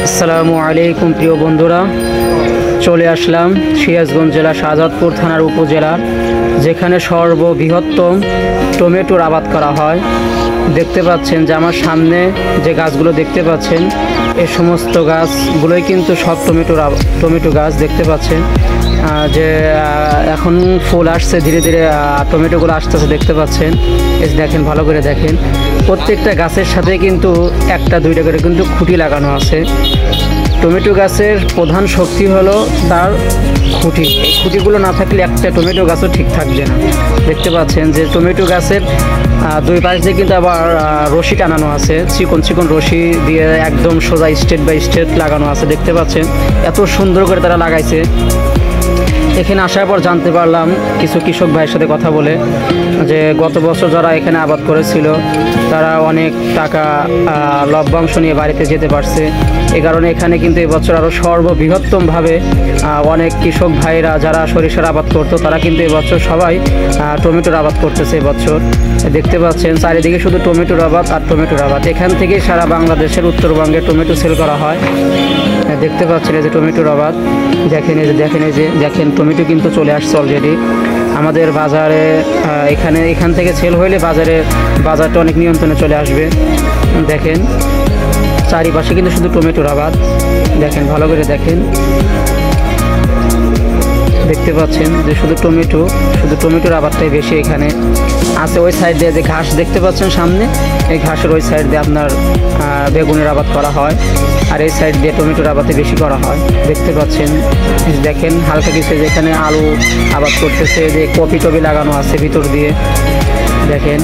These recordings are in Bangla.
আসসালামু আলাইকুম প্রিয় বন্ধুরা, চলে আসলাম সিরাজগঞ্জ জেলা শাহজাদপুর থানার উপজেলা, যেখানে সর্ববৃহত্তম টমেটোর আবাদ করা হয়। দেখতে পাচ্ছেন যে আমার সামনে যে গাছগুলো দেখতে পাচ্ছেন, এই সমস্ত গাছগুলোই কিন্তু সব টমেটো গাছ। দেখতে পাচ্ছেন যে এখন ফুল আসছে, ধীরে ধীরে টমেটোগুলো আসতেছে। দেখতে পাচ্ছেন, এই দেখেন, ভালো করে দেখেন, প্রত্যেকটা গাছের সাথে কিন্তু একটা দুইটা করে কিন্তু খুঁটি লাগানো আছে। টমেটো গাছের প্রধান শক্তি হলো তার খুঁটি। এই খুঁটিগুলো না থাকলে একটা টমেটো গাছও ঠিক থাকবে না। দেখতে পাচ্ছেন যে টমেটো গাছের দুই পাশ দিয়ে কিন্তু আবার রশি টানানো আছে, চিকন চিকন রশি দিয়ে একদম সোজা স্ট্রেট বাই স্ট্রেট লাগানো আছে। দেখতে পাচ্ছেন এত সুন্দর করে তারা লাগাইছে। এখানে আসার পর জানতে পারলাম কিছু কৃষক ভাইয়ের সাথে কথা বলে, যে গত বছর যারা এখানে আবাদ করেছিল তারা অনেক টাকা লভ্যাংশ নিয়ে বাড়িতে যেতে পারছে। এই কারণে এখানে কিন্তু এবছর আরও সর্ববৃহত্তমভাবে অনেক কৃষক ভাইরা যারা সরিষার আবাদ করতো তারা কিন্তু এবছর সবাই টমেটোর আবাদ করতেছে। এবছর দেখতে পাচ্ছেন চারিদিকে শুধু টমেটোর আবাদ আর টমেটোর আবাদ। এখান থেকে সারা বাংলাদেশের উত্তরবঙ্গে টমেটো সেল করা হয়। দেখতে পাচ্ছেন এই যে টমেটোর আবাদ, দেখেন টমেটো কিন্তু চলে আসছে অলরেডি আমাদের বাজারে। এখান থেকে সেল হইলে বাজারটা অনেক নিয়ন্ত্রণে চলে আসবে। দেখেন চারিপাশে কিন্তু শুধু টমেটোর আবাদ। দেখেন, ভালো করে দেখেন, দেখতে পাচ্ছেন যে শুধু টমেটোর আবাদটাই বেশি এখানে আছে। ওই সাইড দিয়ে যে ঘাস দেখতে পাচ্ছেন সামনে, এই ঘাসের ওই সাইড দিয়ে আপনার বেগুনের আবাদ করা হয়, আর এই সাইড দিয়ে টমেটোর আবাদে বেশি করা হয়। দেখতে পাচ্ছেন, দেখেন হালকা কিছু যেখানে আলু আবাদ করতেছে, যে কপি টপি লাগানো আছে ভিতর দিয়ে। দেখেন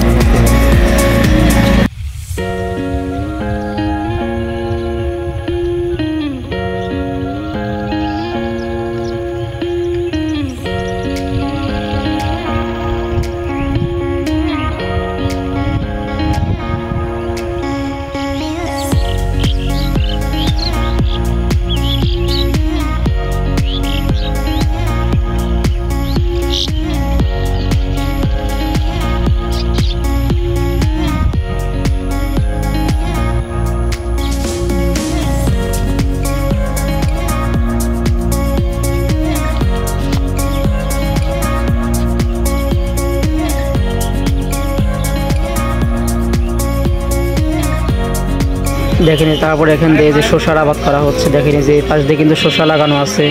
দেখেন তারপরে এখান দিয়ে যে শসার আবাদ করা হচ্ছে। দেখেন যে এই পাশ দিয়ে কিন্তু শসা লাগানো আছে,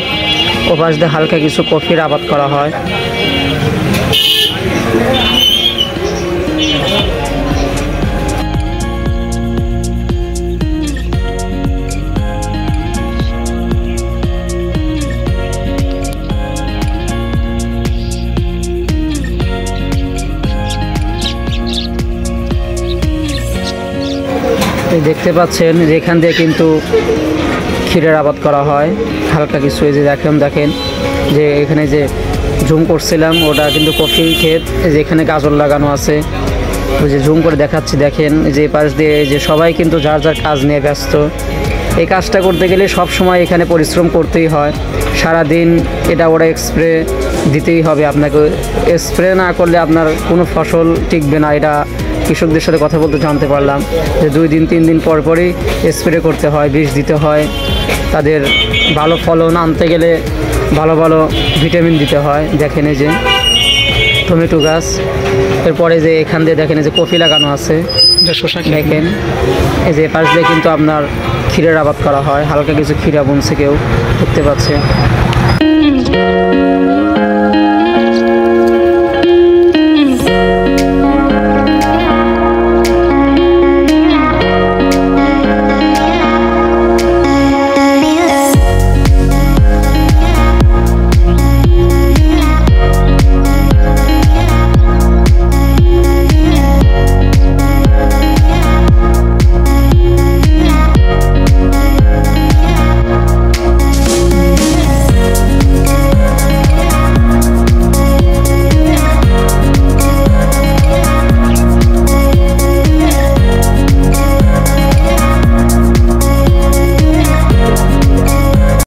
ও পাশ দিয়ে হালকা কিছু কফির আবাদ করা হয়। দেখতে পাচ্ছেন যে এখান দিয়ে কিন্তু ক্ষীরের আবাদ করা হয় হালকা কিছু। এই যে দেখেন যে এখানে যে জুম করছিলাম ওটা কিন্তু কফি ক্ষেত। যে এখানে গাজর লাগানো আছে, ওই যে জুম করে দেখাচ্ছি। দেখেন যে পাশ দিয়ে যে সবাই কিন্তু যার যার কাজ নিয়ে ব্যস্ত। এই কাজটা করতে গেলে সব সময় এখানে পরিশ্রম করতেই হয়। সারাদিন এটা ওরা স্প্রে দিতেই হবে আপনাকে। স্প্রে না করলে আপনার কোনো ফসল টিকবে না। এটা কৃষকদের সাথে কথা বলতে জানতে পারলাম যে 2 দিন 3 দিন পর পরই স্প্রে করতে হয়, বিষ দিতে হয়। তাদের ভালো ফলন আনতে গেলে ভালো ভালো ভিটামিন দিতে হয়। দেখেন এই যে টমেটো গাছ, এরপরে যে এখান দিয়ে দেখেন এই যে কফি লাগানো আছে। দেখেন এই যে পাশ দিয়ে কিন্তু আপনার ক্ষীরের আবাদ করা হয়, হালকা কিছু ক্ষীরা বুনছে কেউ, দেখতে পাচ্ছে।